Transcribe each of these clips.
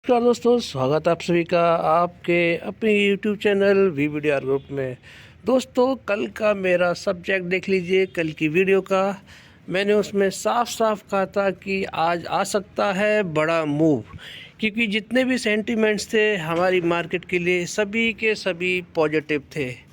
नमस्कार दोस्तों, स्वागत है आप सभी का आपके अपने YouTube चैनल VVDR ग्रुप में। दोस्तों, कल का मेरा सब्जेक्ट देख लीजिए, कल की वीडियो का मैंने उसमें साफ साफ कहा था कि आज आ सकता है बड़ा मूव, क्योंकि जितने भी सेंटिमेंट्स थे हमारी मार्केट के लिए सभी के सभी पॉजिटिव थे।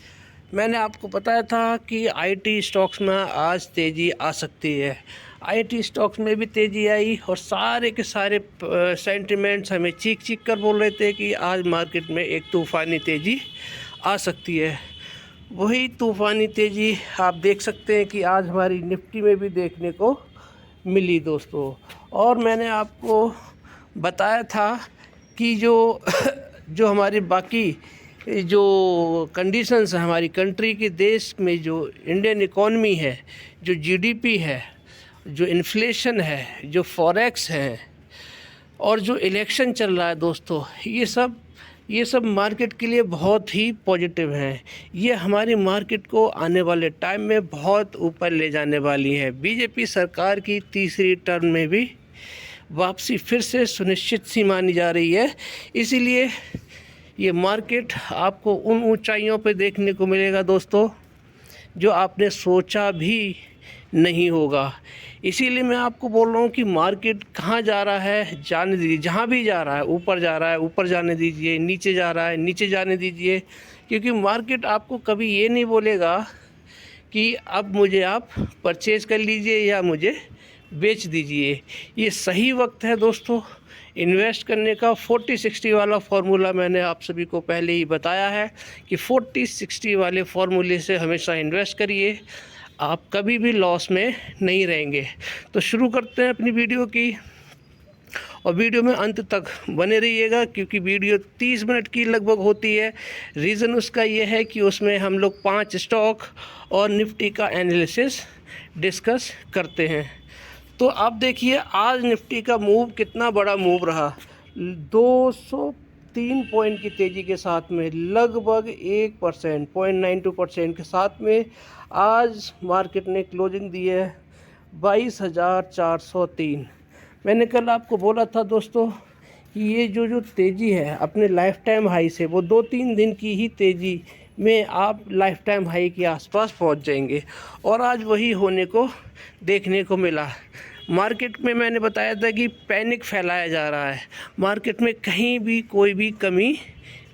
मैंने आपको बताया था कि आईटी स्टॉक्स में आज तेज़ी आ सकती है। आईटी स्टॉक्स में भी तेज़ी आई और सारे के सारे सेंटिमेंट्स हमें चीख चीख कर बोल रहे थे कि आज मार्केट में एक तूफ़ानी तेज़ी आ सकती है। वही तूफ़ानी तेज़ी आप देख सकते हैं कि आज हमारी निफ्टी में भी देखने को मिली दोस्तों। और मैंने आपको बताया था कि जो जो हमारी बाकी जो कंडीशंस है हमारी कंट्री के देश में, जो इंडियन इकॉनमी है, जो जीडीपी है, जो इन्फ्लेशन है, जो फॉरेक्स है और जो इलेक्शन चल रहा है दोस्तों, ये सब मार्केट के लिए बहुत ही पॉजिटिव हैं। ये हमारी मार्केट को आने वाले टाइम में बहुत ऊपर ले जाने वाली है। बीजेपी सरकार की तीसरी टर्म में भी वापसी फिर से सुनिश्चित सी मानी जा रही है। इसीलिए ये मार्केट आपको उन ऊंचाइयों पे देखने को मिलेगा दोस्तों, जो आपने सोचा भी नहीं होगा। इसीलिए मैं आपको बोल रहा हूँ कि मार्केट कहाँ जा रहा है जाने दीजिए, जहाँ भी जा रहा है ऊपर जा रहा है ऊपर जाने दीजिए, नीचे जा रहा है नीचे जाने दीजिए, क्योंकि मार्केट आपको कभी ये नहीं बोलेगा कि अब मुझे आप परचेज़ कर लीजिए या मुझे बेच दीजिए। ये सही वक्त है दोस्तों इन्वेस्ट करने का। 40-60 वाला फार्मूला मैंने आप सभी को पहले ही बताया है कि 40-60 वाले फार्मूले से हमेशा इन्वेस्ट करिए, आप कभी भी लॉस में नहीं रहेंगे। तो शुरू करते हैं अपनी वीडियो की, और वीडियो में अंत तक बने रहिएगा क्योंकि वीडियो 30 मिनट की लगभग होती है। रीज़न उसका ये है कि उसमें हम लोग 5 स्टॉक और निफ्टी का एनालिसिस डिस्कस करते हैं। तो आप देखिए आज निफ्टी का मूव कितना बड़ा मूव रहा। 203 पॉइंट की तेज़ी के साथ में लगभग 1% 0.92% के साथ में आज मार्केट ने क्लोजिंग दी है 22,403। मैंने कल आपको बोला था दोस्तों कि ये जो तेज़ी है अपने लाइफ टाइम हाई से, वो 2-3 दिन की ही तेज़ी में आप लाइफ टाइम हाई के आसपास पहुंच जाएंगे, और आज वही होने को देखने को मिला। मार्केट में मैंने बताया था कि पैनिक फैलाया जा रहा है, मार्केट में कहीं भी कोई भी कमी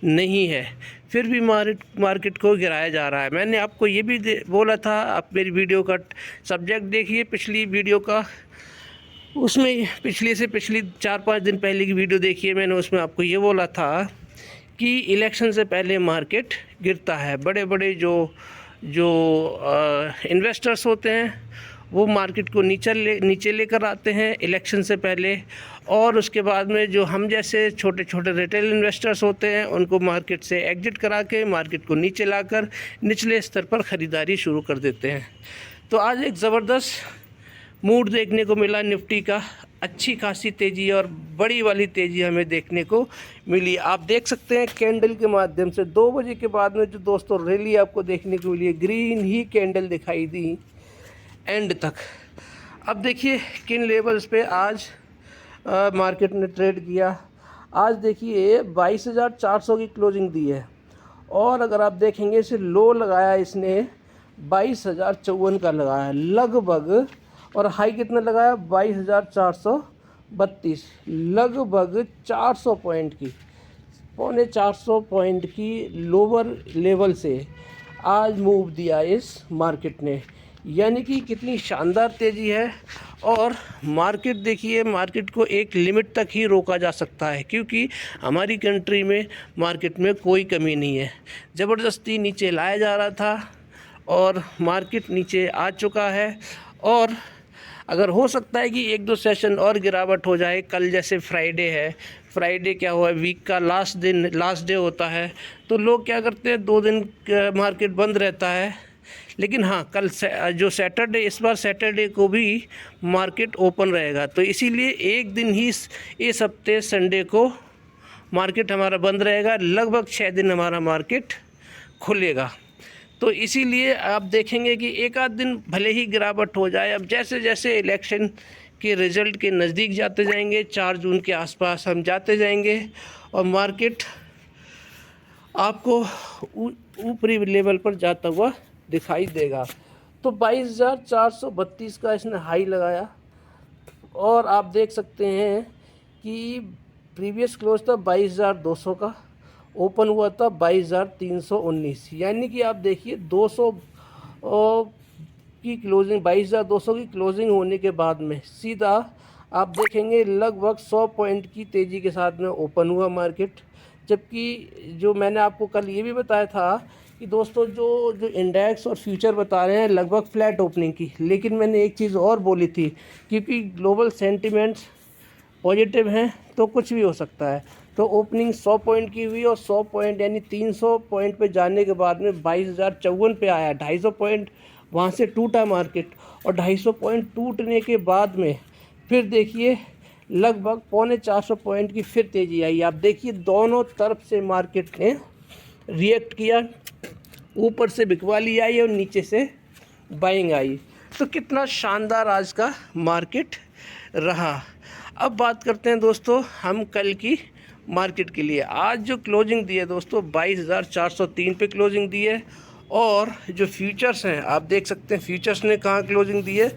नहीं है, फिर भी मार्केट को गिराया जा रहा है। मैंने आपको ये भी बोला था, आप मेरी वीडियो का सब्जेक्ट देखिए पिछली वीडियो का, उसमें पिछली 4-5 दिन पहले की वीडियो देखिए, मैंने उसमें आपको ये बोला था कि इलेक्शन से पहले मार्केट गिरता है। बड़े बड़े जो इन्वेस्टर्स होते हैं वो मार्केट को नीचे लेकर आते हैं इलेक्शन से पहले, और उसके बाद में जो हम जैसे छोटे छोटे रिटेल इन्वेस्टर्स होते हैं उनको मार्केट से एग्जिट करा के मार्केट को नीचे लाकर निचले स्तर पर ख़रीदारी शुरू कर देते हैं। तो आज एक ज़बरदस्त मूड देखने को मिला निफ्टी का, अच्छी खासी तेज़ी और बड़ी वाली तेज़ी हमें देखने को मिली। आप देख सकते हैं कैंडल के माध्यम से 2 बजे के बाद में जो दोस्तों रैली आपको देखने को मिली है, ग्रीन ही कैंडल दिखाई दी एंड तक। अब देखिए किन लेवल्स पे आज मार्केट ने ट्रेड किया। आज देखिए 22,400 की क्लोजिंग दी है, और अगर आप देखेंगे इसे लो लगाया इसने 22,054 का लगाया लगभग, और हाई कितना लगाया 22,432, लगभग 400 पॉइंट की, 450 पॉइंट की लोअर लेवल से आज मूव दिया इस मार्केट ने। यानी कि कितनी शानदार तेज़ी है। और मार्केट देखिए, मार्केट को एक लिमिट तक ही रोका जा सकता है क्योंकि हमारी कंट्री में मार्केट में कोई कमी नहीं है। ज़बरदस्ती नीचे लाया जा रहा था और मार्केट नीचे आ चुका है, और अगर हो सकता है कि 1-2 सेशन और गिरावट हो जाए। कल जैसे फ्राइडे है, फ्राइडे क्या हुआ, वीक का लास्ट डे होता है, तो लोग क्या करते हैं 2 दिन मार्केट बंद रहता है। लेकिन हाँ, कल जो सैटरडे, इस बार सैटरडे को भी मार्केट ओपन रहेगा, तो इसीलिए एक दिन ही इस हफ्ते संडे को मार्केट हमारा बंद रहेगा, लगभग 6 दिन हमारा मार्केट खुलेगा। तो इसीलिए आप देखेंगे कि एक आध दिन भले ही गिरावट हो जाए। अब जैसे जैसे इलेक्शन के रिज़ल्ट के नज़दीक जाते जाएंगे। 4 जून के आसपास हम जाते जाएंगे और मार्केट आपको ऊपरी लेवल पर जाता हुआ दिखाई देगा। तो 22,432 का इसने हाई लगाया और आप देख सकते हैं कि प्रीवियस क्लोज था 22,200 का, ओपन हुआ था 22,319, यानी कि आप देखिए 200 की क्लोजिंग, 22,200 की क्लोजिंग होने के बाद में सीधा आप देखेंगे लगभग 100 पॉइंट की तेज़ी के साथ में ओपन हुआ मार्केट। जबकि जो मैंने आपको कल ये भी बताया था कि दोस्तों जो इंडेक्स और फ्यूचर बता रहे हैं लगभग फ्लैट ओपनिंग की, लेकिन मैंने एक चीज़ और बोली थी, क्योंकि ग्लोबल सेंटिमेंट्स पॉजिटिव हैं तो कुछ भी हो सकता है। तो ओपनिंग 100 पॉइंट की हुई और 100 पॉइंट यानी 300 पॉइंट पे जाने के बाद में 22,054 पे आया। 250 पॉइंट वहाँ से टूटा मार्केट और 250 पॉइंट टूटने के बाद में फिर देखिए लगभग 325 पॉइंट की फिर तेज़ी आई। आप देखिए दोनों तरफ से मार्केट ने रिएक्ट किया, ऊपर से बिकवाली आई और नीचे से बाइंग आई। तो कितना शानदार आज का मार्केट रहा। अब बात करते हैं दोस्तों हम कल की मार्केट के लिए। आज जो क्लोजिंग दी है दोस्तों 22,403 पे क्लोजिंग दी है और जो फ्यूचर्स हैं आप देख सकते हैं फ्यूचर्स ने कहाँ क्लोजिंग दी है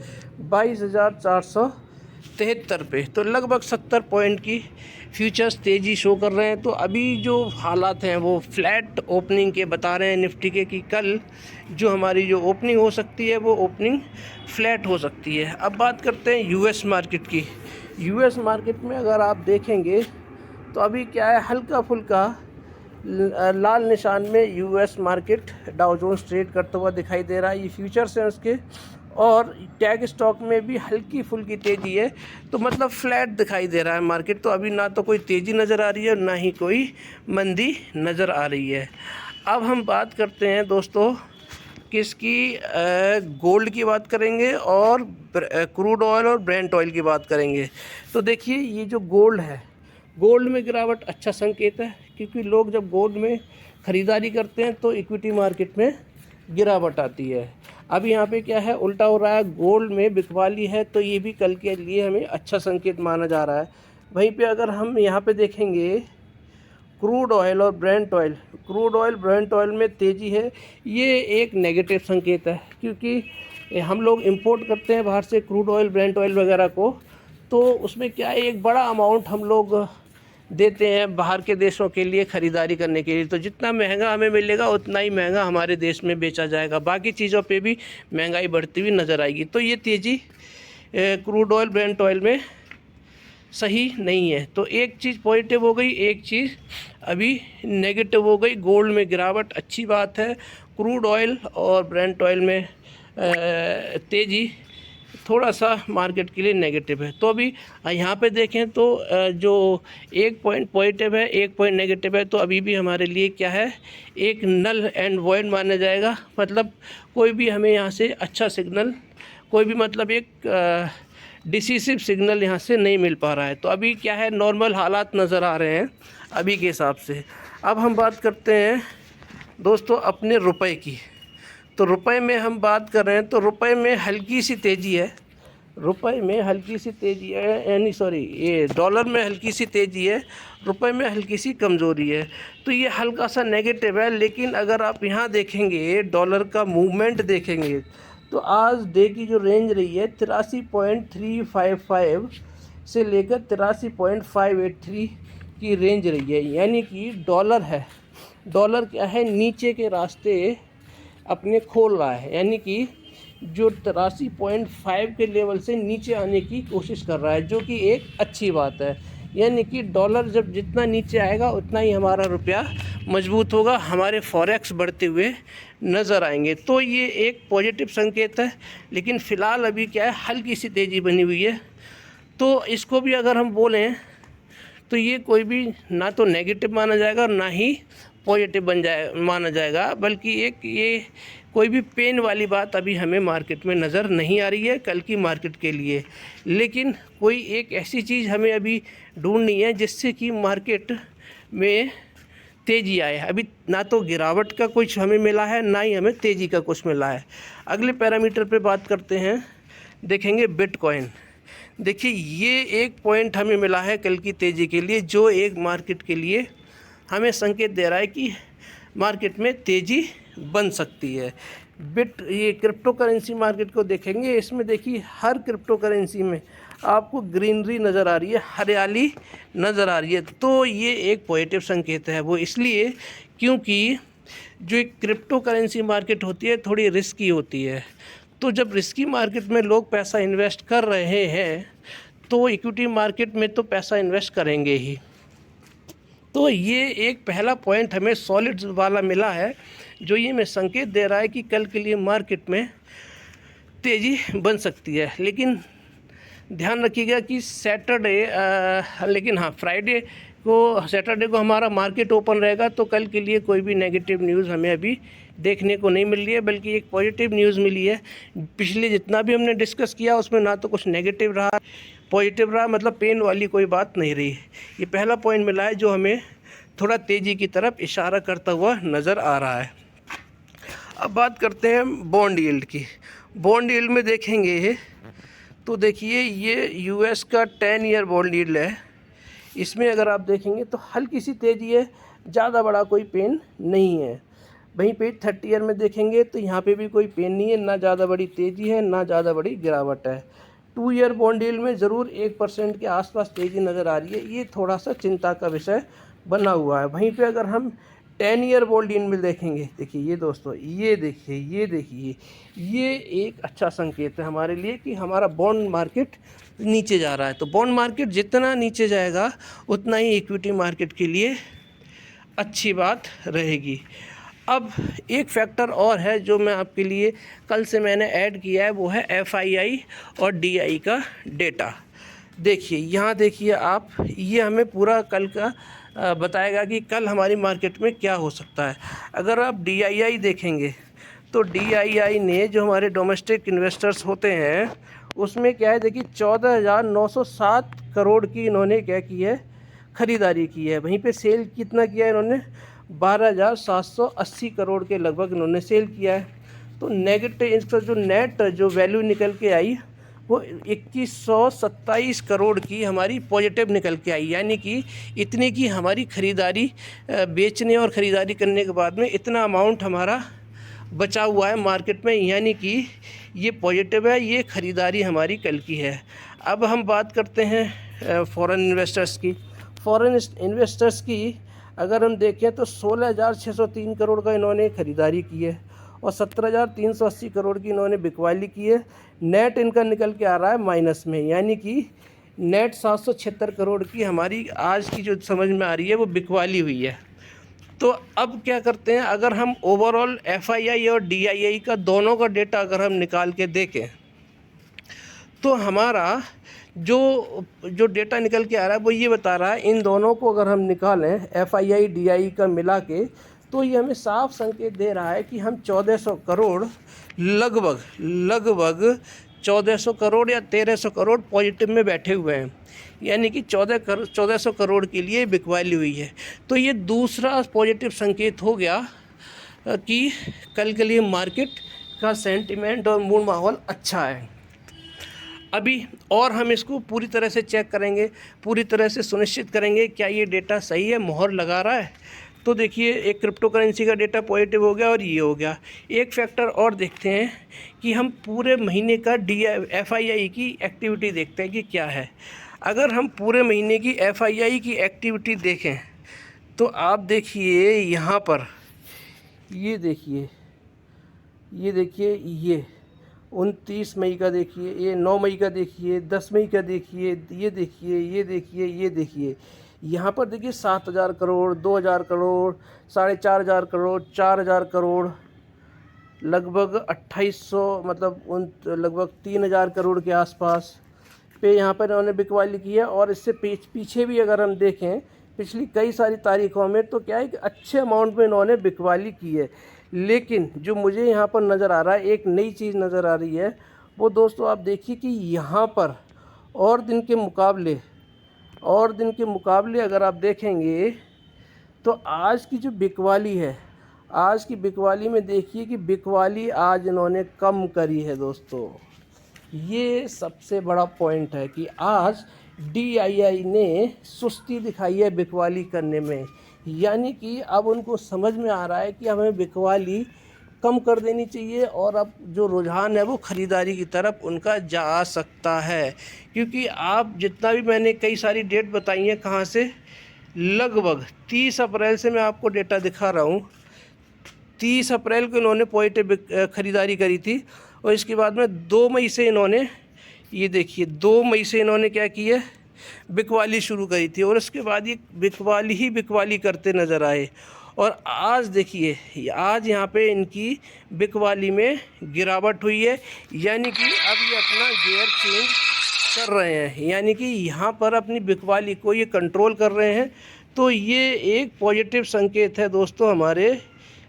22,473 पे। तो लगभग 70 पॉइंट की फ्यूचर्स तेज़ी शो कर रहे हैं। तो अभी जो हालात हैं वो फ्लैट ओपनिंग के बता रहे हैं निफ्टी के, कि कल जो हमारी जो ओपनिंग हो सकती है वो ओपनिंग फ्लैट हो सकती है। अब बात करते हैं यूएस मार्केट की। यूएस मार्केट में अगर आप देखेंगे तो अभी क्या है, हल्का फुल्का लाल निशान में US market Dow Jones trade करता हुआ दिखाई दे रहा है। ये फ्यूचर्स हैं उसके, और टैग स्टॉक में भी हल्की फुल्की तेज़ी है। तो मतलब फ्लैट दिखाई दे रहा है मार्केट। तो अभी ना तो कोई तेज़ी नज़र आ रही है ना ही कोई मंदी नज़र आ रही है। अब हम बात करते हैं दोस्तों किसकी, गोल्ड की बात करेंगे और क्रूड ऑयल और ब्रेंट ऑयल की बात करेंगे। तो देखिए ये जो गोल्ड है, गोल्ड में गिरावट अच्छा संकेत है, क्योंकि लोग जब गोल्ड में ख़रीदारी करते हैं तो इक्विटी मार्केट में गिरावट आती है। अब यहाँ पे क्या है, उल्टा हो रहा है, गोल्ड में बिकवाली है। तो ये भी कल के लिए हमें अच्छा संकेत माना जा रहा है। वहीं पे अगर हम यहाँ पे देखेंगे क्रूड ऑयल और Brent oil, crude oil Brent oil में तेज़ी है, ये एक नेगेटिव संकेत है, क्योंकि हम लोग इंपोर्ट करते हैं बाहर से क्रूड ऑयल ब्रेंट ऑयल वगैरह को। तो उसमें क्या है, एक बड़ा अमाउंट हम लोग देते हैं बाहर के देशों के लिए ख़रीदारी करने के लिए। तो जितना महंगा हमें मिलेगा उतना ही महंगा हमारे देश में बेचा जाएगा, बाकी चीज़ों पे भी महंगाई बढ़ती हुई नज़र आएगी। तो ये तेज़ी क्रूड ऑयल ब्रेंट ऑयल में सही नहीं है। तो एक चीज़ पॉजिटिव हो गई, एक चीज़ अभी नेगेटिव हो गई। गोल्ड में गिरावट अच्छी बात है, क्रूड ऑयल और ब्रेंट ऑयल में तेज़ी थोड़ा सा मार्केट के लिए नेगेटिव है। तो अभी यहाँ पे देखें तो जो एक पॉइंट पॉजिटिव है, एक पॉइंट नेगेटिव है। तो अभी भी हमारे लिए क्या है, एक नल एंड वॉइड माना जाएगा। मतलब कोई भी हमें यहाँ से अच्छा सिग्नल, कोई भी मतलब एक डिसिसिव सिग्नल यहाँ से नहीं मिल पा रहा है। तो अभी क्या है, नॉर्मल हालात नज़र आ रहे हैं अभी के हिसाब से। अब हम बात करते हैं दोस्तों अपने रुपए की। तो रुपए में हम बात कर रहे हैं तो रुपए में हल्की सी तेज़ी है, रुपए में हल्की सी तेज़ी है, यानी सॉरी ये डॉलर में हल्की सी तेज़ी है, रुपए में हल्की सी कमज़ोरी है। तो ये हल्का सा नेगेटिव है। लेकिन अगर आप यहाँ देखेंगे डॉलर का मूवमेंट देखेंगे तो आज डे की जो रेंज रही है 83.355 से लेकर 83.583 की रेंज रही है। यानी कि डॉलर है, डॉलर क्या है, नीचे के रास्ते अपने खोल रहा है, यानी कि जो 83.5 के लेवल से नीचे आने की कोशिश कर रहा है, जो कि एक अच्छी बात है। यानी कि डॉलर जब जितना नीचे आएगा उतना ही हमारा रुपया मजबूत होगा, हमारे फॉरेक्स बढ़ते हुए नज़र आएंगे। तो ये एक पॉजिटिव संकेत है। लेकिन फ़िलहाल अभी क्या है, हल्की सी तेज़ी बनी हुई है। तो इसको भी अगर हम बोलें तो ये कोई भी ना तो नेगेटिव माना जाएगा ना ही पॉजिटिव माना जाएगा, बल्कि एक ये कोई भी पेन वाली बात अभी हमें मार्केट में नज़र नहीं आ रही है कल की मार्केट के लिए। लेकिन कोई एक ऐसी चीज़ हमें अभी ढूंढनी है जिससे कि मार्केट में तेज़ी आए। अभी ना तो गिरावट का कुछ हमें मिला है, ना ही हमें तेज़ी का कुछ मिला है। अगले पैरामीटर पे बात करते हैं, देखेंगे बिटकॉइन। देखिए ये एक पॉइंट हमें मिला है कल की तेज़ी के लिए, जो एक मार्केट के लिए हमें संकेत दे रहा है कि मार्केट में तेज़ी बन सकती है। ये क्रिप्टो करेंसी मार्केट को देखेंगे, इसमें देखिए हर क्रिप्टो करेंसी में आपको ग्रीनरी नज़र आ रही है, हरियाली नज़र आ रही है। तो ये एक पॉजिटिव संकेत है। वो इसलिए क्योंकि जो एक क्रिप्टो करेंसी मार्केट होती है थोड़ी रिस्की होती है। तो जब रिस्की मार्केट में लोग पैसा इन्वेस्ट कर रहे हैं तो इक्विटी मार्केट में तो पैसा इन्वेस्ट करेंगे ही। तो ये एक पहला पॉइंट हमें सॉलिड वाला मिला है, जो ये हमें संकेत दे रहा है कि कल के लिए मार्केट में तेज़ी बन सकती है। लेकिन ध्यान रखिएगा कि सैटरडे को हमारा मार्केट ओपन रहेगा, तो कल के लिए कोई भी नेगेटिव न्यूज़ हमें अभी देखने को नहीं मिल रही है, बल्कि एक पॉजिटिव न्यूज़ मिली है। पिछले जितना भी हमने डिस्कस किया उसमें ना तो कुछ नेगेटिव रहा, पॉजिटिव रहा, मतलब पेन वाली कोई बात नहीं रही। ये पहला पॉइंट मिला है जो हमें थोड़ा तेज़ी की तरफ इशारा करता हुआ नज़र आ रहा है। अब बात करते हैं बॉन्ड यील्ड की। बॉन्ड यील्ड में देखेंगे तो देखिए ये यूएस का 10 ईयर बॉन्ड यील्ड है। इसमें अगर आप देखेंगे तो हल्की सी तेज़ी है, ज़्यादा बड़ा कोई पेन नहीं है। वहीं पे 30 ईयर में देखेंगे तो यहाँ पे भी कोई पेन नहीं है, ना ज़्यादा बड़ी तेज़ी है ना ज़्यादा बड़ी गिरावट है। 2 ईयर बॉन्ड यील्ड में ज़रूर 1% के आसपास तेज़ी नज़र आ रही है, ये थोड़ा सा चिंता का विषय बना हुआ है। वहीं पे अगर हम 10 ईयर बॉन्ड यील्ड में देखेंगे, देखिए ये दोस्तों, ये देखिए ये एक अच्छा संकेत है हमारे लिए कि हमारा बॉन्ड मार्केट नीचे जा रहा है। तो बॉन्ड मार्केट जितना नीचे जाएगा उतना ही इक्विटी मार्केट के लिए अच्छी बात रहेगी। अब एक फैक्टर और है जो मैं आपके लिए कल से मैंने ऐड किया है, वो है FII और DI का डेटा। देखिए यहाँ देखिए आप, ये हमें पूरा कल का बताएगा कि कल हमारी मार्केट में क्या हो सकता है। अगर आप DII देखेंगे तो DII ने, जो हमारे डोमेस्टिक इन्वेस्टर्स होते हैं, उसमें क्या है, देखिए 14,907 करोड़ की इन्होंने क्या की है, ख़रीदारी की है। वहीं पे सेल कितना किया है इन्होंने, 12,780 करोड़ के लगभग इन्होंने सेल किया है। तो नेगेटिव इसका जो नेट जो वैल्यू निकल के आई वो 2127 करोड़ की हमारी पॉजिटिव निकल के आई। यानी कि इतने की हमारी ख़रीदारी, बेचने और ख़रीदारी करने के बाद में इतना अमाउंट हमारा बचा हुआ है मार्केट में, यानी कि ये पॉजिटिव है, ये ख़रीदारी हमारी कल की है। अब हम बात करते हैं फॉरेन इन्वेस्टर्स की। फॉरेन इन्वेस्टर्स की अगर हम देखें तो 16,603 करोड़ का इन्होंने ख़रीदारी की है और 17,380 करोड़ की इन्होंने बिकवाली की है। नेट इनका निकल के आ रहा है माइनस में, यानी कि नेट 776 करोड़ की हमारी आज की जो समझ में आ रही है वो बिकवाली हुई है। तो अब क्या करते हैं, अगर हम ओवरऑल FII और DII का दोनों का डेटा अगर हम निकाल के देखें तो हमारा जो डेटा निकल के आ रहा है वो ये बता रहा है, इन दोनों को अगर हम निकालें FII DI का मिला के, तो ये हमें साफ संकेत दे रहा है कि हम 1400 करोड़ लगभग 1400 करोड़ या 1300 करोड़ पॉजिटिव में बैठे हुए हैं। यानी कि 1400 करोड़ के लिए बिकवाली हुई है। तो ये दूसरा पॉजिटिव संकेत हो गया कि कल के लिए मार्केट का सेंटिमेंट और मूड माहौल अच्छा है। अभी और हम इसको पूरी तरह से चेक करेंगे, पूरी तरह से सुनिश्चित करेंगे क्या ये डेटा सही है, मोहर लगा रहा है। तो देखिए एक क्रिप्टो करेंसी का डेटा पॉजिटिव हो गया और ये हो गया। एक फैक्टर और देखते हैं कि हम पूरे महीने का FII की एक्टिविटी देखते हैं कि क्या है। अगर हम पूरे महीने की FII की एक्टिविटी देखें तो आप देखिए यहाँ पर, ये देखिए ये 29 मई का देखिए, ये 9 मई का देखिए, 10 मई का देखिए, ये देखिए यहाँ पर देखिए 7,000 करोड़, 2,000 करोड़, 4,500 करोड़, 4,000 करोड़, लगभग 2,800, मतलब लगभग 3,000 करोड़ के आसपास पे यहाँ पर इन्होंने बिकवाली की है। और इससे पीछे भी अगर हम देखें पिछली कई सारी तारीखों में, तो क्या है कि अच्छे अमाउंट में इन्होंने बिकवाली की है। लेकिन जो मुझे यहाँ पर नज़र आ रहा है, एक नई चीज़ नज़र आ रही है, वो दोस्तों आप देखिए कि यहाँ पर और दिन के मुकाबले अगर आप देखेंगे तो आज की जो बिकवाली है, आज की बिकवाली में देखिए कि बिकवाली आज इन्होंने कम करी है दोस्तों। ये सबसे बड़ा पॉइंट है कि आज DII ने सुस्ती दिखाई है बिकवाली करने में, यानी कि अब उनको समझ में आ रहा है कि हमें बिकवाली कम कर देनी चाहिए और अब जो रुझान है वो ख़रीदारी की तरफ उनका जा सकता है। क्योंकि आप जितना भी मैंने कई सारी डेट बताई हैं, कहाँ से, लगभग 30 अप्रैल से मैं आपको डेटा दिखा रहा हूँ। 30 अप्रैल को इन्होंने पॉजिटिव ख़रीदारी करी थी और इसके बाद में 2 मई से इन्होंने, ये देखिए 2 मई से इन्होंने क्या की है, बिकवाली शुरू करी थी और उसके बाद ये बिकवाली करते नज़र आए। और आज देखिए, आज यहाँ पे इनकी बिकवाली में गिरावट हुई है, यानी कि अब ये अपना गियर चेंज कर रहे हैं, यानी कि यहाँ पर अपनी बिकवाली को ये कंट्रोल कर रहे हैं। तो ये एक पॉजिटिव संकेत है दोस्तों हमारे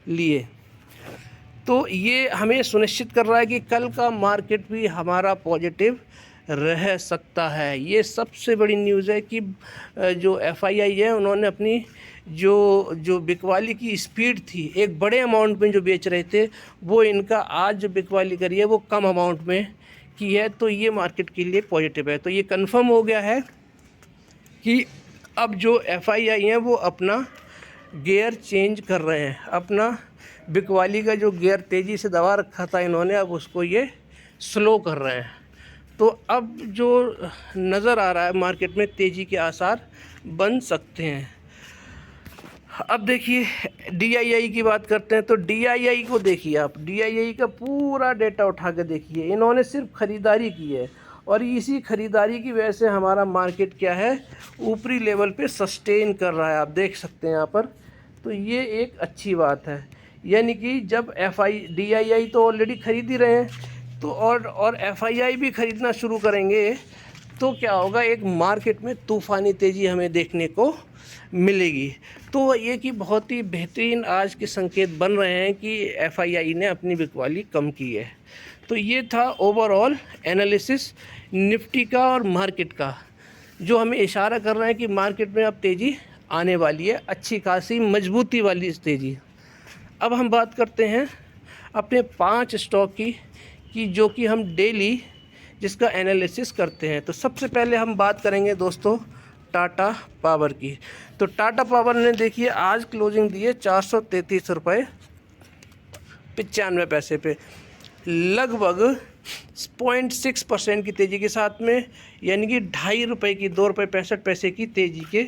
लिए। तो ये हमें सुनिश्चित कर रहा है कि कल का मार्केट भी हमारा पॉजिटिव रह सकता है। ये सबसे बड़ी न्यूज़ है कि जो FII है उन्होंने अपनी जो बिकवाली की स्पीड थी, एक बड़े अमाउंट में जो बेच रहे थे, वो इनका आज जो बिकवाली करी है वो कम अमाउंट में की है। तो ये मार्केट के लिए पॉजिटिव है। तो ये कंफर्म हो गया है कि अब जो FII हैं वो अपना गियर चेंज कर रहे हैं, अपना बिकवाली का जो गियर तेज़ी से दबा रखा था इन्होंने, अब उसको ये स्लो कर रहे हैं। तो अब जो नज़र आ रहा है मार्केट में तेज़ी के आसार बन सकते हैं। अब देखिए DII की बात करते हैं। तो DII को देखिए आप, DII का पूरा डेटा उठा के देखिए। इन्होंने सिर्फ ख़रीदारी की है और इसी ख़रीदारी की वजह से हमारा मार्केट क्या है, ऊपरी लेवल पे सस्टेन कर रहा है, आप देख सकते हैं यहाँ पर। तो ये एक अच्छी बात है, यानी कि जब DII तो ऑलरेडी ख़रीद ही रहे हैं, तो और FII भी ख़रीदना शुरू करेंगे तो क्या होगा, एक मार्केट में तूफ़ानी तेज़ी हमें देखने को मिलेगी। तो ये कि बहुत ही बेहतरीन आज के संकेत बन रहे हैं कि FII ने अपनी बिकवाली कम की है। तो ये था ओवरऑल एनालिसिस निफ्टी का और मार्केट का, जो हमें इशारा कर रहे हैं कि मार्केट में अब तेज़ी आने वाली है, अच्छी खासी मजबूती वाली तेज़ी। अब हम बात करते हैं अपने 5 स्टॉक की जो कि हम डेली जिसका एनालिसिस करते हैं। तो सबसे पहले हम बात करेंगे दोस्तों टाटा पावर की। तो टाटा पावर ने देखिए आज क्लोजिंग दी है 433 रुपये 95 पैसे पे, लगभग 0.6% की तेज़ी के साथ में, यानी कि 2.5 रुपये की, 2 रुपये 65 पैसे की तेज़ी के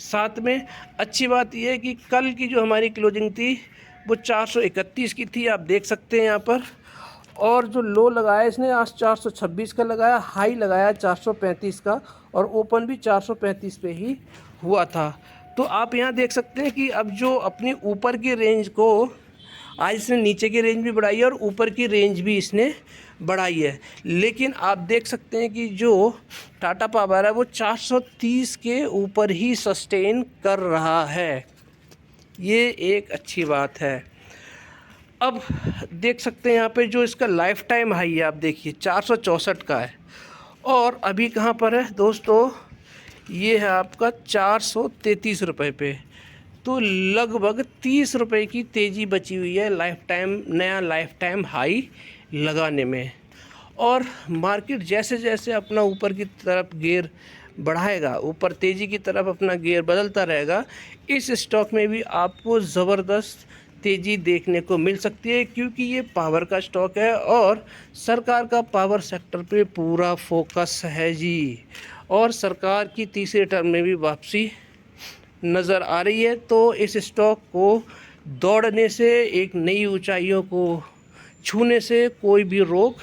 साथ में। अच्छी बात यह है कि कल की जो हमारी क्लोजिंग थी वो 431 की थी, आप देख सकते हैं यहाँ पर। और जो लो लगाया इसने आज 426 का लगाया, हाई लगाया 435 का और ओपन भी 435 पे ही हुआ था। तो आप यहाँ देख सकते हैं कि अब जो अपनी ऊपर की रेंज को आज इसने नीचे की रेंज भी बढ़ाई है और ऊपर की रेंज भी इसने बढ़ाई है, लेकिन आप देख सकते हैं कि जो टाटा पावर है वो 430 के ऊपर ही सस्टेन कर रहा है। ये एक अच्छी बात है। अब देख सकते हैं यहाँ पे जो इसका लाइफ टाइम हाई है, आप देखिए 464 का है और अभी कहाँ पर है दोस्तों, ये है आपका 433 रुपये पे। तो लगभग 30 रुपये की तेज़ी बची हुई है नया लाइफ टाइम हाई लगाने में। और मार्केट जैसे जैसे अपना ऊपर की तरफ गियर बढ़ाएगा, ऊपर तेज़ी की तरफ अपना गियर बदलता रहेगा, इस स्टॉक में भी आपको ज़बरदस्त तेज़ी देखने को मिल सकती है, क्योंकि ये पावर का स्टॉक है और सरकार का पावर सेक्टर पे पूरा फोकस है जी। और सरकार की तीसरे टर्म में भी वापसी नज़र आ रही है। तो इस स्टॉक को दौड़ने से, एक नई ऊंचाइयों को छूने से कोई भी रोक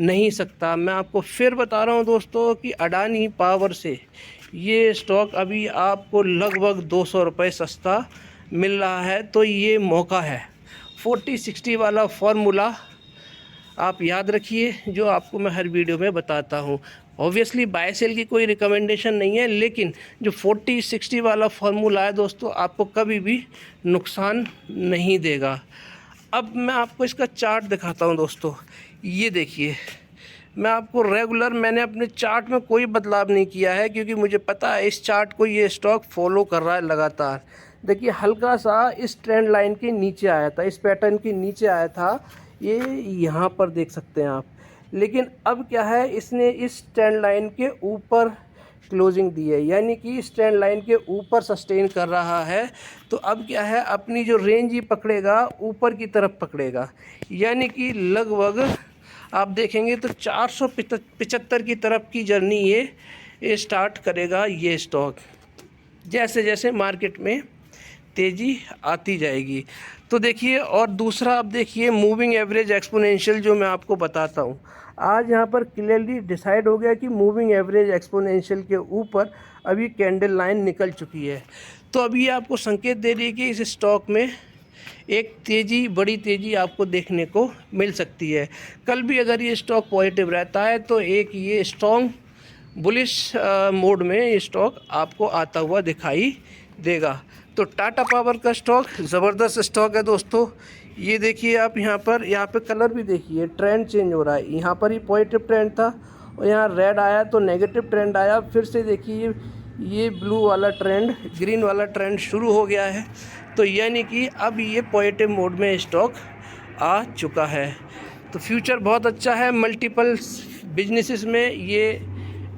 नहीं सकता। मैं आपको फिर बता रहा हूं दोस्तों कि अडानी पावर से ये स्टॉक अभी आपको लगभग 200 रुपये सस्ता मिल रहा है। तो ये मौका है, 40-60 वाला फॉर्मूला आप याद रखिए, जो आपको मैं हर वीडियो में बताता हूँ। ऑब्वियसली बाय सेल की कोई रिकमेंडेशन नहीं है, लेकिन जो 40-60 वाला फॉर्मूला है दोस्तों, आपको कभी भी नुकसान नहीं देगा। अब मैं आपको इसका चार्ट दिखाता हूँ दोस्तों। ये देखिए, मैं आपको मैंने अपने चार्ट में कोई बदलाव नहीं किया है, क्योंकि मुझे पता है इस चार्ट को ये स्टॉक फॉलो कर रहा है लगातार। देखिए हल्का सा इस ट्रेंड लाइन के नीचे आया था, इस पैटर्न के नीचे आया था, ये यहाँ पर देख सकते हैं आप। लेकिन अब क्या है, इसने इस ट्रेंड लाइन के ऊपर क्लोजिंग दी है, यानी कि इस ट्रेंड लाइन के ऊपर सस्टेन कर रहा है। तो अब क्या है, अपनी जो रेंज ही पकड़ेगा ऊपर की तरफ पकड़ेगा, यानी कि लगभग आप देखेंगे तो 475 की तरफ की जर्नी ये स्टार्ट करेगा ये स्टॉक, जैसे जैसे मार्केट में तेज़ी आती जाएगी। तो देखिए, और दूसरा आप देखिए मूविंग एवरेज एक्सपोनेंशियल जो मैं आपको बताता हूँ, आज यहाँ पर क्लियरली डिसाइड हो गया कि मूविंग एवरेज एक्सपोनेंशियल के ऊपर अभी कैंडल लाइन निकल चुकी है। तो अभी आपको संकेत दे रही है कि इस स्टॉक में एक तेज़ी, बड़ी तेज़ी आपको देखने को मिल सकती है। कल भी अगर ये स्टॉक पॉजिटिव रहता है तो एक ये स्ट्रॉन्ग बुलिश मोड में ये स्टॉक आपको आता हुआ दिखाई देगा। तो टाटा पावर का स्टॉक ज़बरदस्त स्टॉक है दोस्तों। ये देखिए आप यहाँ पे कलर भी देखिए, ट्रेंड चेंज हो रहा है। यहाँ पर ही पॉजिटिव ट्रेंड था और यहाँ रेड आया तो नेगेटिव ट्रेंड आया, फिर से देखिए ये ब्लू वाला ट्रेंड, ग्रीन वाला ट्रेंड शुरू हो गया है। तो यानी कि अब ये पॉजिटिव मोड में स्टॉक आ चुका है। तो फ्यूचर बहुत अच्छा है, मल्टीपल बिजनेसेस में ये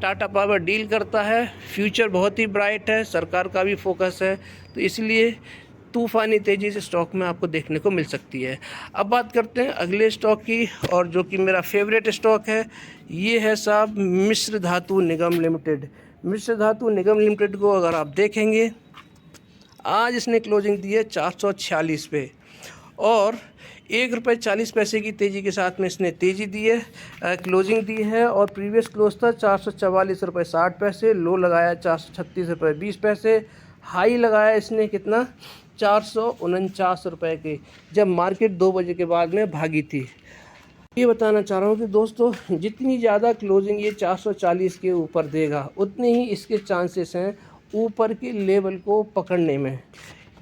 टाटा पावर डील करता है। फ्यूचर बहुत ही ब्राइट है, सरकार का भी फोकस है, तो इसलिए तूफ़ानी तेज़ी से स्टॉक में आपको देखने को मिल सकती है। अब बात करते हैं अगले स्टॉक की, और जो कि मेरा फेवरेट स्टॉक है, ये है साहब मिश्र धातु निगम लिमिटेड। मिश्र धातु निगम लिमिटेड को अगर आप देखेंगे, आज इसने क्लोजिंग दी है 446 पे, और ₹1.40 की तेज़ी के साथ में इसने तेज़ी दी है, क्लोजिंग दी है। और प्रीवियस क्लोज था ₹444.60, लो लगाया ₹436.20, हाई लगाया इसने कितना, ₹449 के, जब मार्केट 2 बजे के बाद में भागी थी। ये बताना चाह रहा हूँ कि दोस्तों, जितनी ज़्यादा क्लोजिंग ये 440 के ऊपर देगा, उतने ही इसके चांसेस हैं ऊपर के लेवल को पकड़ने में।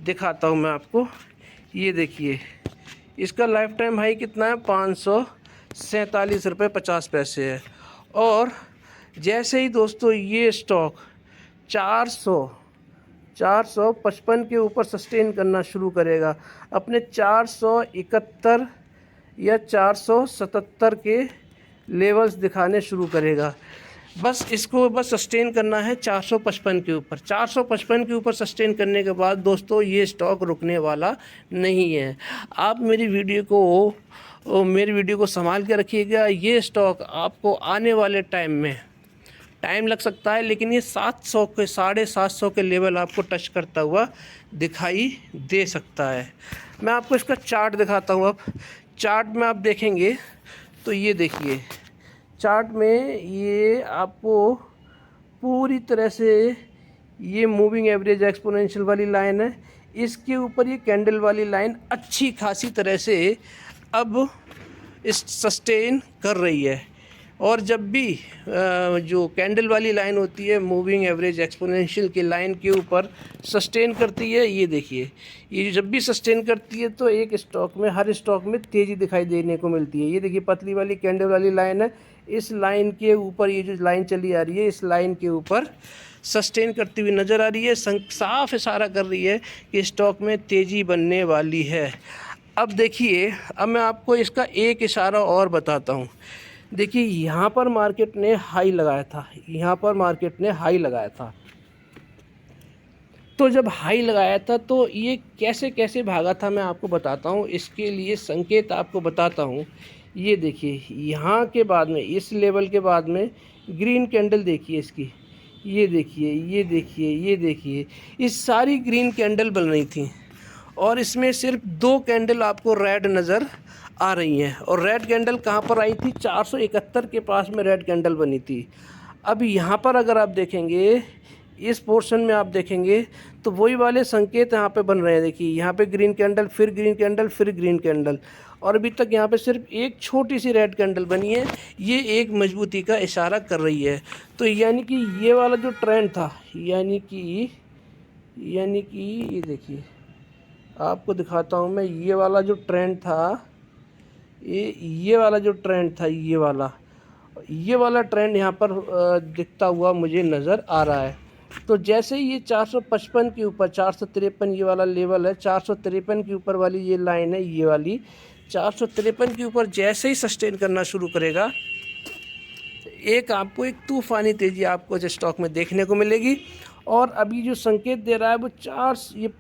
दिखाता हूँ मैं आपको, ये देखिए इसका लाइफ टाइम हाई कितना है, ₹547.50 है। और जैसे ही दोस्तों ये स्टॉक 455 के ऊपर सस्टेन करना शुरू करेगा, अपने 471 या 477 के लेवल्स दिखाने शुरू करेगा। बस इसको सस्टेन करना है 455 के ऊपर। 455 के ऊपर सस्टेन करने के बाद दोस्तों ये स्टॉक रुकने वाला नहीं है। आप मेरी वीडियो को संभाल के रखिएगा। ये स्टॉक आपको आने वाले टाइम में टाइम लग सकता है, लेकिन ये 700 के 750 के लेवल आपको टच करता हुआ दिखाई दे सकता है। मैं आपको इसका चार्ट दिखाता हूँ। अब चार्ट में आप देखेंगे तो ये देखिए, चार्ट में ये आपको पूरी तरह से ये मूविंग एवरेज एक्सपोनेंशियल वाली लाइन है, इसके ऊपर ये कैंडल वाली लाइन अच्छी खासी तरह से अब इस सस्टेन कर रही है। और जब भी जो कैंडल वाली लाइन होती है मूविंग एवरेज एक्सपोनेंशियल की लाइन के ऊपर सस्टेन करती है, ये देखिए, ये जब भी सस्टेन करती है तो एक स्टॉक में, हर स्टॉक में तेज़ी दिखाई देने को मिलती है। ये देखिए पतली वाली कैंडल वाली लाइन है, इस लाइन के ऊपर ये जो लाइन चली आ रही है, इस लाइन के ऊपर सस्टेन करती हुई नज़र आ रही है। साफ इशारा कर रही है कि स्टॉक में तेज़ी बनने वाली है। अब देखिए, अब मैं आपको इसका एक इशारा और बताता हूँ। देखिए यहाँ पर मार्केट ने हाई लगाया था, यहाँ पर मार्केट ने हाई लगाया था, तो जब हाई लगाया था तो ये कैसे कैसे भागा था मैं आपको बताता हूँ। इसके लिए संकेत आपको बताता हूँ। ये देखिए यहाँ के बाद में, इस लेवल के बाद में ग्रीन कैंडल देखिए इसकी, ये देखिए, ये देखिए, ये देखिए, इस सारी ग्रीन कैंडल बन रही थी और इसमें सिर्फ 2 कैंडल आपको रेड नज़र आ रही हैं। और रेड कैंडल कहाँ पर आई थी, 471 के पास में रेड कैंडल बनी थी। अब यहाँ पर अगर आप देखेंगे, इस पोर्शन में आप देखेंगे तो वही वाले संकेत यहाँ पे बन रहे हैं। देखिए यहाँ पे ग्रीन कैंडल, फिर ग्रीन कैंडल, फिर ग्रीन कैंडल, और अभी तक यहाँ पे सिर्फ एक छोटी सी रेड कैंडल बनी है। ये एक मजबूती का इशारा कर रही है। तो यानी कि ये वाला जो ट्रेंड था, यानी कि ये देखिए, आपको दिखाता हूँ मैं, ये वाला जो ट्रेंड था, ये वाला जो ट्रेंड था, ये वाला ट्रेंड यहाँ पर दिखता हुआ मुझे नज़र आ रहा है। तो जैसे ही ये 455 के ऊपर, 453 ये वाला लेवल है, 453 के ऊपर वाली ये लाइन है, ये वाली 453 के ऊपर जैसे ही सस्टेन करना शुरू करेगा, एक तूफ़ानी तेज़ी आपको जो स्टॉक में देखने को मिलेगी। और अभी जो संकेत दे रहा है वो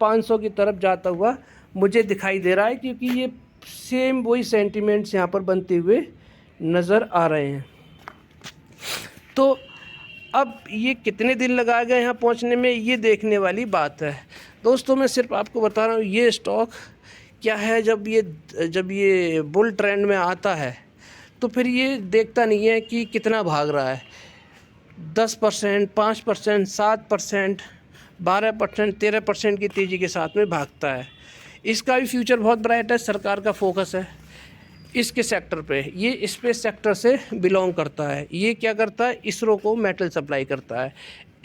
500 की तरफ जाता हुआ मुझे दिखाई दे रहा है, क्योंकि ये सेम वही सेंटीमेंट्स यहाँ पर बनते हुए नज़र आ रहे हैं। तो अब ये कितने दिन लगा गए यहाँ पहुँचने में, ये देखने वाली बात है दोस्तों। मैं सिर्फ आपको बता रहा हूँ ये स्टॉक क्या है, जब ये बुल ट्रेंड में आता है तो फिर ये देखता नहीं है कि कितना भाग रहा है, 10%, 5%, 7%, 12%, 13% की तेज़ी के साथ में भागता है। इसका भी फ्यूचर बहुत ब्राइट है। सरकार का फोकस है इसके सेक्टर पे। ये स्पेस सेक्टर से बिलोंग करता है। ये क्या करता है, इसरो को मेटल सप्लाई करता है।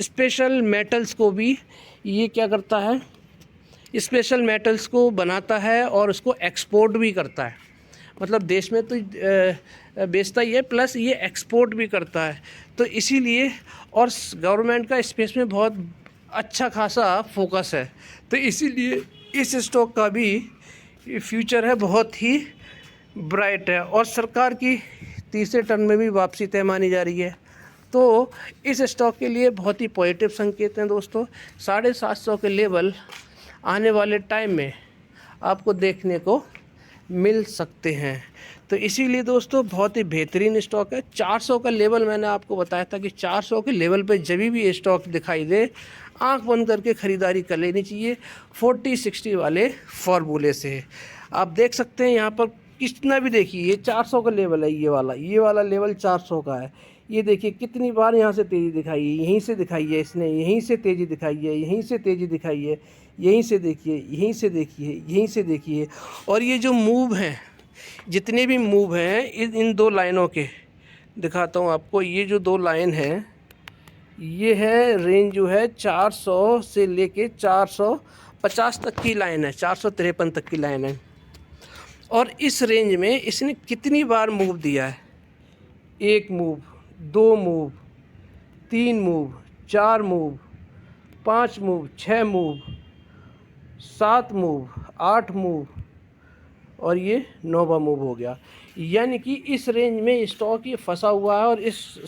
स्पेशल मेटल्स को भी ये क्या करता है, स्पेशल मेटल्स को बनाता है और उसको एक्सपोर्ट भी करता है। मतलब देश में तो बेचता ही है, प्लस ये एक्सपोर्ट भी करता है। तो इसीलिए, और गवर्नमेंट का स्पेस में बहुत अच्छा खासा फोकस है, तो इसीलिए इस स्टॉक का भी फ्यूचर है बहुत ही ब्राइट है। और सरकार की तीसरे टर्म में भी वापसी तय मानी जा रही है। तो इस स्टॉक के लिए बहुत ही पॉजिटिव संकेत हैं दोस्तों। 750 के लेवल आने वाले टाइम में आपको देखने को मिल सकते हैं। तो इसीलिए दोस्तों बहुत ही बेहतरीन स्टॉक है। 400 का लेवल मैंने आपको बताया था कि 400 के लेवल पे जब भी ये स्टॉक दिखाई दे, आंख बंद करके ख़रीदारी कर लेनी चाहिए 40-60 वाले फार्मूले से। आप देख सकते हैं यहाँ पर कितना भी देखिए, ये 400 का लेवल है, ये वाला लेवल 400 का है। ये देखिए कितनी बार यहाँ से तेज़ी दिखाई है, यहीं से दिखाई है इसने, यहीं से तेज़ी दिखाई है, यहीं से तेज़ी दिखाई है, यहीं से देखिए, यहीं से देखिए, यहीं से देखिए। और ये जो मूव हैं, जितने भी मूव हैं इन दो लाइनों के दिखाता हूँ आपको। ये जो दो लाइन हैं, ये है रेंज जो है 400 से लेके 450 तक की लाइन है, 453 तक की लाइन है। और इस रेंज में इसने कितनी बार मूव दिया है, 1 move, 2 move, 3 move, 4 move, 5 move, 6 move, 7 move, 8 move, और ये 9वां मूव हो गया। यानी कि इस रेंज में स्टॉक ये फंसा हुआ है। और इस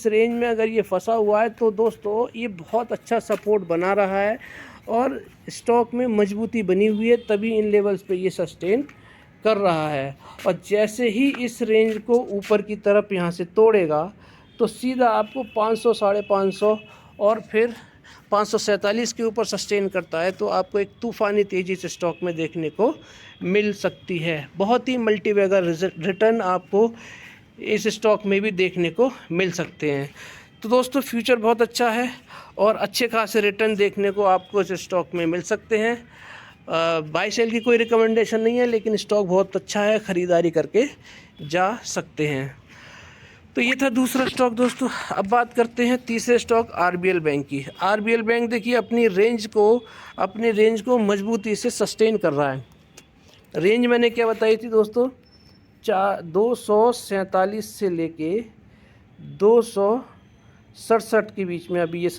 रेंज में अगर ये फंसा हुआ है तो दोस्तों ये बहुत अच्छा सपोर्ट बना रहा है और स्टॉक में मजबूती बनी हुई है, तभी इन लेवल्स पे ये सस्टेन कर रहा है। और जैसे ही इस रेंज को ऊपर की तरफ यहाँ से तोड़ेगा तो सीधा आपको 500, 550 और फिर 547 के ऊपर सस्टेन करता है, तो आपको एक तूफ़ानी तेज़ी से स्टॉक में देखने को मिल सकती है। बहुत ही मल्टीबैगर रिटर्न आपको इस स्टॉक में भी देखने को मिल सकते हैं। तो दोस्तों फ्यूचर बहुत अच्छा है और अच्छे खासे रिटर्न देखने को आपको इस स्टॉक में मिल सकते हैं। बाय सेल की कोई रिकमेंडेशन नहीं है, लेकिन स्टॉक बहुत अच्छा है, ख़रीदारी करके जा सकते हैं। तो ये था दूसरा स्टॉक दोस्तों। अब बात करते हैं तीसरे स्टॉक आरबीएल बैंक की। आरबीएल बैंक देखिए अपनी रेंज को मजबूती से सस्टेन कर रहा है। रेंज मैंने क्या बताई थी दोस्तों, 247 से लेके 267 के बीच में अभी ये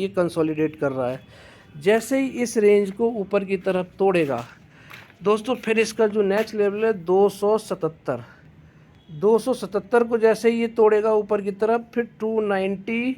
कंसोलिडेट कर रहा है। जैसे ही इस रेंज को ऊपर की तरफ तोड़ेगा दोस्तों, फिर इसका जो नेक्स्ट लेवल है 277 को जैसे ही ये तोड़ेगा ऊपर की तरफ, फिर 290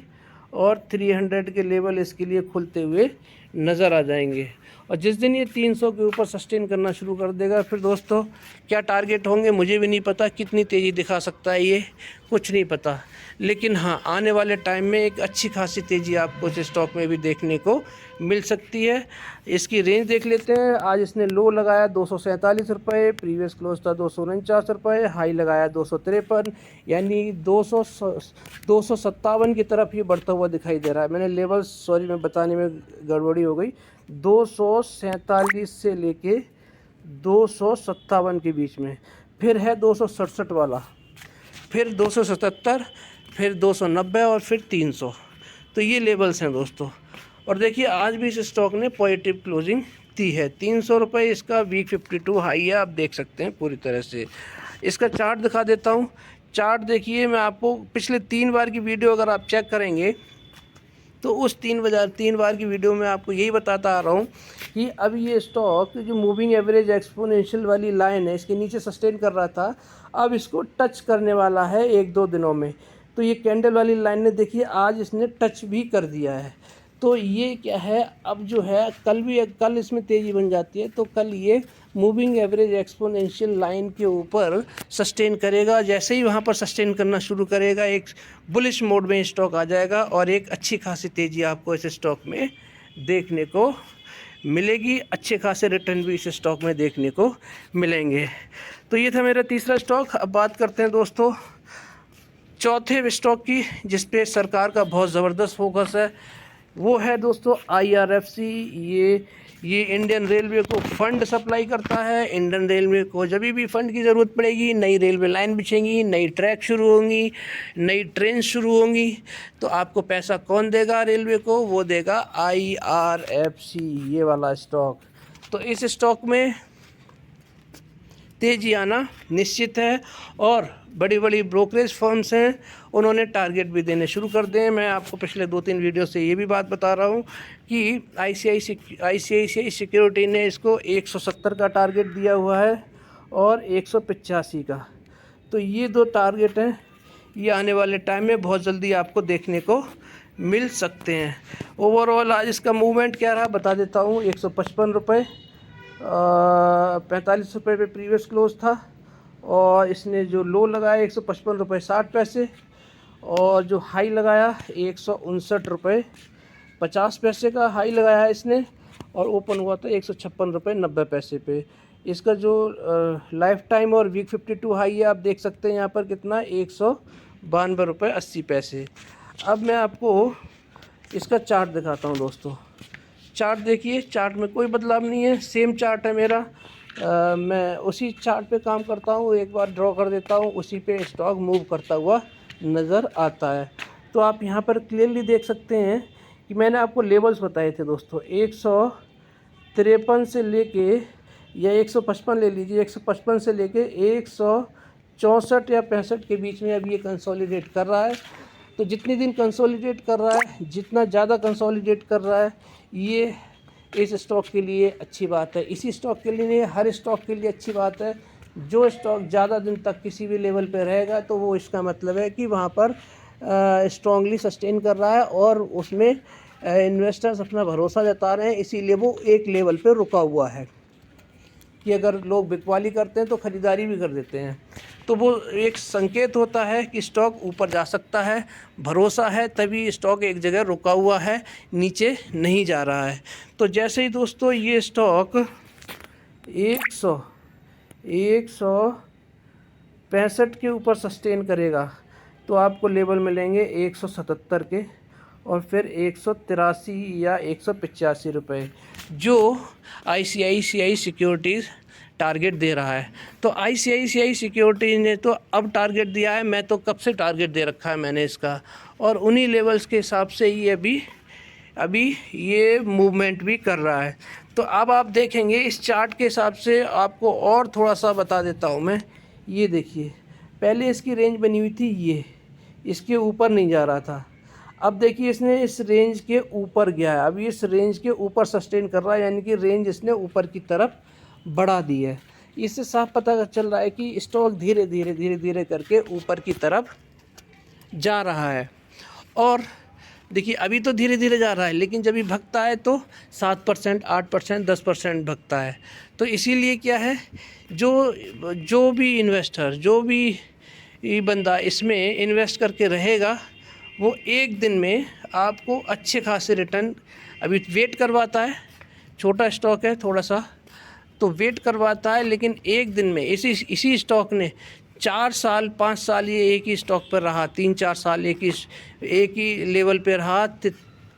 और 300 के लेवल इसके लिए खुलते हुए नज़र आ जाएंगे। और जिस दिन ये 300 के ऊपर सस्टेन करना शुरू कर देगा, फिर दोस्तों क्या टारगेट होंगे मुझे भी नहीं पता, कितनी तेज़ी दिखा सकता है ये कुछ नहीं पता। लेकिन हाँ, आने वाले टाइम में एक अच्छी खासी तेज़ी आपको इस स्टॉक में भी देखने को मिल सकती है। इसकी रेंज देख लेते हैं। आज इसने लो लगाया 247 रुपये, प्रीवियस क्लोज था 249 रुपये, हाई लगाया 253, यानी 257 की तरफ ये बढ़ता हुआ दिखाई दे रहा है। मैंने लेवल मैं बताने में गड़बड़ी हो गई। 247 से लेके 257 के बीच में, फिर है 267 वाला, फिर 277, फिर 290 और फिर 300। तो ये लेवल्स हैं दोस्तों। और देखिए आज भी इस स्टॉक ने पॉजिटिव क्लोजिंग दी है। 300 रुपये इसका वीक 52 हाई है, आप देख सकते हैं पूरी तरह से। इसका चार्ट दिखा देता हूँ। चार्ट देखिए, मैं आपको पिछले 3 बार की वीडियो अगर आप चेक करेंगे तो उस 3 बार की वीडियो में आपको यही बताता आ रहा हूँ कि अब ये स्टॉक जो मूविंग एवरेज एक्सपोनेंशियल वाली लाइन है, इसके नीचे सस्टेन कर रहा था, अब इसको टच करने वाला है 1-2 दिनों में। तो ये कैंडल वाली लाइन ने देखिए आज इसने टच भी कर दिया है। तो ये क्या है, अब जो है कल इसमें तेज़ी बन जाती है तो कल ये मूविंग एवरेज एक्सपोनेंशियल लाइन के ऊपर सस्टेन करेगा। जैसे ही वहाँ पर सस्टेन करना शुरू करेगा एक बुलिश मोड में स्टॉक आ जाएगा और एक अच्छी खासी तेज़ी आपको इस स्टॉक में देखने को मिलेगी। अच्छे खासे रिटर्न भी इस स्टॉक में देखने को मिलेंगे। तो ये था मेरा तीसरा स्टॉक। अब बात करते हैं दोस्तों चौथे स्टॉक की, जिस पे सरकार का बहुत ज़बरदस्त फोकस है। वो है दोस्तों IRFC। ये इंडियन रेलवे को फ़ंड सप्लाई करता है। इंडियन रेलवे को जब भी फ़ंड की ज़रूरत पड़ेगी, नई रेलवे लाइन बिछेंगी, नई ट्रैक शुरू होंगी, नई ट्रेन शुरू होंगी, तो आपको पैसा कौन देगा रेलवे को? वो देगा IRFC, ये वाला स्टॉक। तो इस स्टॉक में तेज़ी आना निश्चित है और बड़ी बड़ी ब्रोकरेज फर्म्स हैं, उन्होंने टारगेट भी देने शुरू कर दिए। मैं आपको पिछले 2-3 वीडियो से ये भी बात बता रहा हूँ कि ICICI सिक्योरिटी ने इसको 170 का टारगेट दिया हुआ है और 185 का। तो ये 2 टारगेट हैं, ये आने वाले टाइम में बहुत जल्दी आपको देखने को मिल सकते हैं। ओवरऑल आज इसका मूवमेंट क्या रहा बता देता हूँ। 155 रुपये, 45 रुपये पे प्रीवियस क्लोज था और इसने जो लो लगाया 155 रुपये 60 पैसे और जो हाई लगाया 159 रुपये 50 पैसे का हाई लगाया है इसने और ओपन हुआ था 156 रुपये 90 पैसे पे। इसका जो लाइफ टाइम और वीक 52 हाई है आप देख सकते हैं यहाँ पर कितना 192 रुपये 80 पैसे। अब मैं आपको इसका चार्ट दिखाता हूँ दोस्तों। चार्ट देखिए, चार्ट में कोई बदलाव नहीं है, सेम चार्ट है मेरा। मैं उसी चार्ट पे काम करता हूँ, एक बार ड्रॉ कर देता हूँ, उसी पे स्टॉक मूव करता हुआ नज़र आता है। तो आप यहाँ पर क्लियरली देख सकते हैं कि मैंने आपको लेवल्स बताए थे दोस्तों। 153 से लेके या 155 ले लीजिए, 155 से लेके 164 या 65 के बीच में अब ये कंसोलिडेट कर रहा है। तो जितने दिन कंसोलिडेट कर रहा है, जितना ज़्यादा कंसोलिडेट कर रहा है, ये इस स्टॉक के लिए अच्छी बात है। इसी स्टॉक के लिए नहीं, हर स्टॉक के लिए अच्छी बात है। जो स्टॉक ज़्यादा दिन तक किसी भी लेवल पे रहेगा तो वो इसका मतलब है कि वहाँ पर स्ट्रॉन्गली सस्टेन कर रहा है और उसमें इन्वेस्टर्स अपना भरोसा जता रहे हैं, इसीलिए वो एक लेवल पे रुका हुआ है कि अगर लोग बिकवाली करते हैं तो ख़रीदारी भी कर देते हैं। तो वो एक संकेत होता है कि स्टॉक ऊपर जा सकता है, भरोसा है, तभी स्टॉक एक जगह रुका हुआ है, नीचे नहीं जा रहा है। तो जैसे ही दोस्तों ये स्टॉक 165 के ऊपर सस्टेन करेगा तो आपको लेवल मिलेंगे 177 के और फिर 183 या 185 रुपये, जो ICICI सिक्योरिटीज़ टारगेट दे रहा है। तो ICICI सिक्योरिटी ने तो अब टारगेट दिया है, मैं तो कब से टारगेट दे रखा है मैंने इसका, और उन्हीं लेवल्स के हिसाब से ही अभी ये मूवमेंट भी कर रहा है। तो अब आप देखेंगे इस चार्ट के हिसाब से आपको और थोड़ा सा बता देता हूँ मैं। ये देखिए, पहले इसकी रेंज बनी हुई थी, ये इसके ऊपर नहीं जा रहा था। अब देखिए इसने इस रेंज के ऊपर गया है, अभी इस रेंज के ऊपर सस्टेन कर रहा है, यानी कि रेंज इसने ऊपर की तरफ बढ़ा दी है। इससे साफ पता चल रहा है कि स्टॉक धीरे धीरे करके ऊपर की तरफ जा रहा है। और देखिए अभी तो धीरे धीरे जा रहा है, लेकिन जब भी भगता है तो 7%, 8%, 10% भगता है। तो इसीलिए क्या है, जो भी इन्वेस्टर, जो भी बंदा इसमें इन्वेस्ट करके रहेगा, वो एक दिन में आपको अच्छे खासे रिटर्न, अभी वेट करवाता है, छोटा स्टॉक है थोड़ा सा तो वेट करवाता है, लेकिन एक दिन में इसी स्टॉक ने 4 साल 5 साल ये एक ही स्टॉक पर रहा, 3-4 साल एक ही लेवल पे रहा,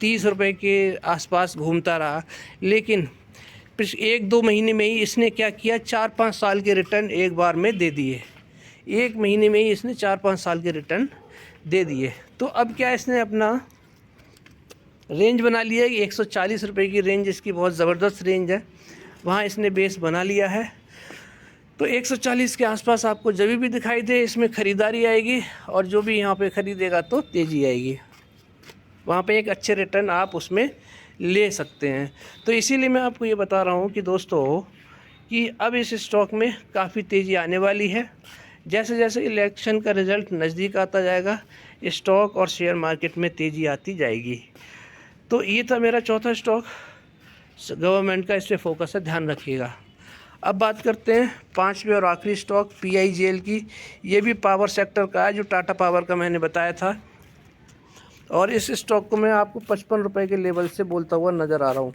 30 रुपये के आसपास घूमता रहा। लेकिन 1-2 महीने में ही इसने क्या किया, 4-5 साल के रिटर्न एक बार में दे दिए। एक महीने में ही इसने 4-5 साल के रिटर्न दे दिए। तो अब क्या, इसने अपना रेंज बना लिया है, 140 रुपये की रेंज इसकी बहुत ज़बरदस्त रेंज है, वहाँ इसने बेस बना लिया है। तो 140 के आसपास आपको जब भी दिखाई दे इसमें ख़रीदारी आएगी, और जो भी यहाँ पे ख़रीदेगा तो तेज़ी आएगी, वहाँ पे एक अच्छे रिटर्न आप उसमें ले सकते हैं। तो इसीलिए मैं आपको ये बता रहा हूँ कि दोस्तों कि अब इस स्टॉक में काफ़ी तेज़ी आने वाली है। जैसे जैसे इलेक्शन का रिज़ल्ट नज़दीक आता जाएगा, स्टॉक और शेयर मार्केट में तेज़ी आती जाएगी। तो ये था मेरा चौथा स्टॉक, गवर्नमेंट का इस पर फोकस है, ध्यान रखिएगा। अब बात करते हैं पांचवें और आखिरी स्टॉक PIGL की। ये भी पावर सेक्टर का है, जो टाटा पावर का मैंने बताया था। और इस स्टॉक को मैं आपको 55 रुपये के लेवल से बोलता हुआ नज़र आ रहा हूँ।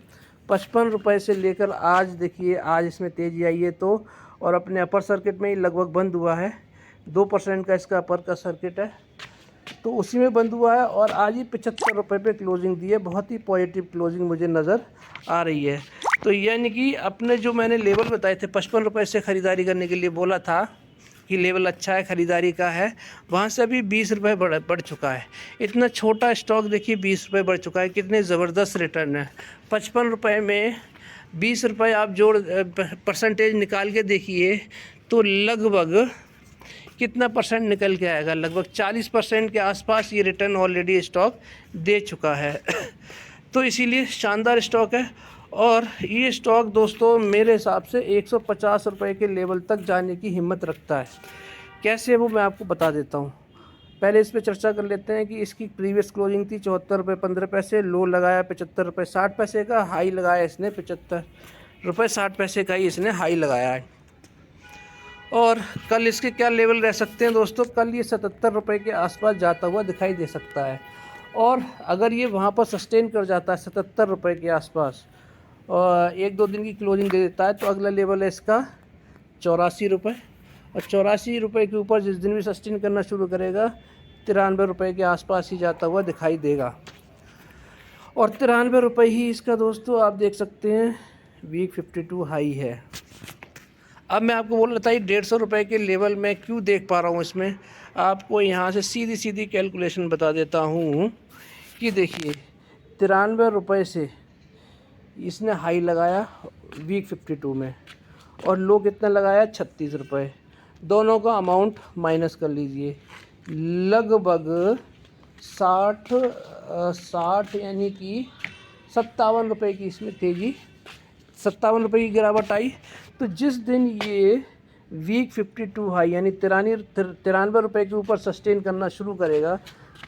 55 रुपये से लेकर आज देखिए, आज इसमें तेज़ी आई है तो, और अपने अपर सर्किट में ही लगभग बंद हुआ है। 2% का इसका अपर का सर्किट है, तो उसी में बंद हुआ है और आज ही 75 रुपये पे क्लोजिंग दी है। बहुत ही पॉजिटिव क्लोजिंग मुझे नज़र आ रही है। तो यानी कि अपने जो मैंने लेवल बताए थे 55 रुपये से ख़रीदारी करने के लिए बोला था कि लेवल अच्छा है, ख़रीदारी का है, वहाँ से अभी 20 रुपये बढ़ चुका है। इतना छोटा स्टॉक देखिए 20 रुपये बढ़ चुका है, कितने ज़बरदस्त रिटर्न है। 55 रुपये में 20 रुपये आप जोड़ परसेंटेज निकाल के देखिए तो लगभग कितना परसेंट निकल के आएगा, लगभग 40% के आसपास ये रिटर्न ऑलरेडी स्टॉक दे चुका है। तो इसीलिए शानदार स्टॉक है। और ये स्टॉक दोस्तों मेरे हिसाब से 150 रुपये के लेवल तक जाने की हिम्मत रखता है। कैसे, वो मैं आपको बता देता हूँ। पहले इस पर चर्चा कर लेते हैं कि इसकी प्रीवियस क्लोजिंग थी 74 रुपये 15 पैसे, लो लगाया 75 रुपये 60 पैसे का, हाई लगाया इसने 75 रुपये 60 पैसे का ही इसने हाई लगाया है। और कल इसके क्या लेवल रह सकते हैं दोस्तों, कल ये 77 रुपये के आसपास जाता हुआ दिखाई दे सकता है। और अगर ये वहाँ पर सस्टेन कर जाता है 77 रुपये के आसपास और 1-2 दिन की क्लोजिंग दे देता है, तो अगला लेवल है इसका 84 रुपये। और 84 रुपये के ऊपर जिस दिन भी सस्टेन करना शुरू करेगा 93 रुपये के आसपास ही जाता हुआ दिखाई देगा। और 93 रुपये ही इसका दोस्तों आप देख सकते हैं वीक 52 हाई है। अब मैं आपको बोल रहा था 150 रुपये के लेवल मैं क्यों देख पा रहा हूँ इसमें, आपको यहाँ से सीधी सीधी कैलकुलेशन बता देता हूँ कि देखिए 93 रुपये से इसने हाई लगाया वीक 52 में और लो कितना लगाया 36 रुपये। दोनों का अमाउंट माइनस कर लीजिए, लगभग 60 यानी कि 57 रुपये की इसमें तेज़ी, 57 रुपये की गिरावट आई। तो जिस दिन ये वीक 52 हाई यानी 93 रुपये के ऊपर सस्टेन करना शुरू करेगा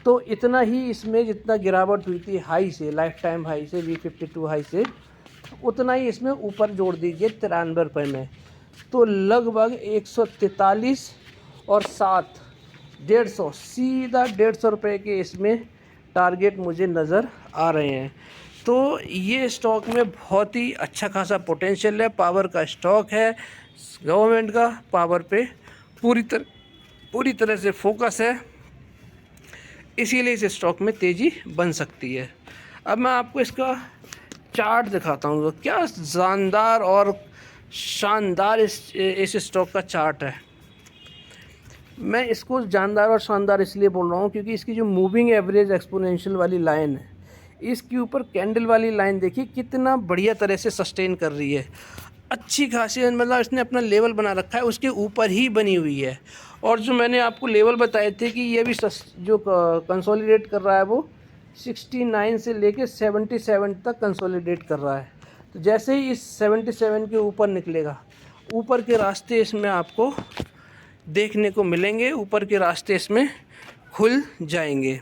तो इतना ही इसमें जितना गिरावट हुई थी हाई से, लाइफ टाइम हाई से, वीक 52 हाई से, उतना ही इसमें ऊपर जोड़ दीजिए 93 रुपये में। तो लगभग 143 और 7 150, सीधा 150 रुपये के इसमें टारगेट मुझे नज़र आ रहे हैं। तो ये स्टॉक में बहुत ही अच्छा खासा पोटेंशियल है। पावर का स्टॉक है, गवर्नमेंट का पावर पे पूरी तरह से फोकस है, इसीलिए इस स्टॉक में तेज़ी बन सकती है। अब मैं आपको इसका चार्ट दिखाता हूँ, तो क्या जानदार और शानदार इस स्टॉक का चार्ट है। मैं इसको जानदार और शानदार इसलिए बोल रहा हूँ क्योंकि इसकी जो मूविंग एवरेज एक्सपोनेंशियल वाली लाइन है, इसके ऊपर कैंडल वाली लाइन देखिए कितना बढ़िया तरह से सस्टेन कर रही है। अच्छी खासी, मतलब इसने अपना लेवल बना रखा है, उसके ऊपर ही बनी हुई है। और जो मैंने आपको लेवल बताए थे कि ये भी जो कंसोलिडेट कर रहा है वो 69 से लेके 77 तक कंसोलिडेट कर रहा है। तो जैसे ही इस 77 के ऊपर निकलेगा, ऊपर के रास्ते इसमें आपको देखने को मिलेंगे, ऊपर के रास्ते इसमें खुल जाएंगे।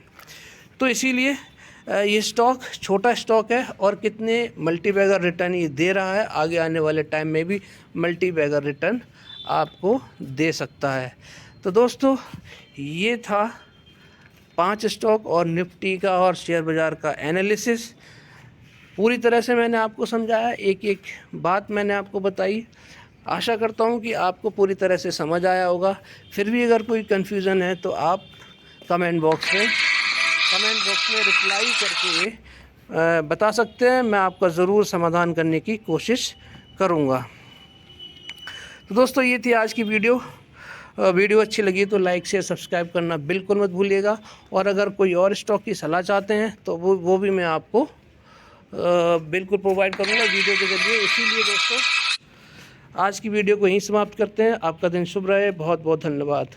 तो इसीलिए ये स्टॉक छोटा स्टॉक है और कितने मल्टीबैगर रिटर्न ये दे रहा है, आगे आने वाले टाइम में भी मल्टीबैगर रिटर्न आपको दे सकता है। तो दोस्तों ये था 5 स्टॉक और निफ्टी का और शेयर बाज़ार का एनालिसिस। पूरी तरह से मैंने आपको समझाया, एक एक बात मैंने आपको बताई। आशा करता हूँ कि आपको पूरी तरह से समझ आया होगा। फिर भी अगर कोई कन्फ्यूज़न है तो आप कमेंट बॉक्स में रिप्लाई करके बता सकते हैं, मैं आपका ज़रूर समाधान करने की कोशिश करूँगा। तो दोस्तों ये थी आज की वीडियो अच्छी लगी तो लाइक शेयर सब्सक्राइब करना बिल्कुल मत भूलिएगा। और अगर कोई और स्टॉक की सलाह चाहते हैं तो वो भी मैं आपको बिल्कुल प्रोवाइड करूँगा वीडियो के जरिए। इसीलिए दोस्तों आज की वीडियो को यहीं समाप्त करते हैं। आपका दिन शुभ रहे। बहुत बहुत धन्यवाद।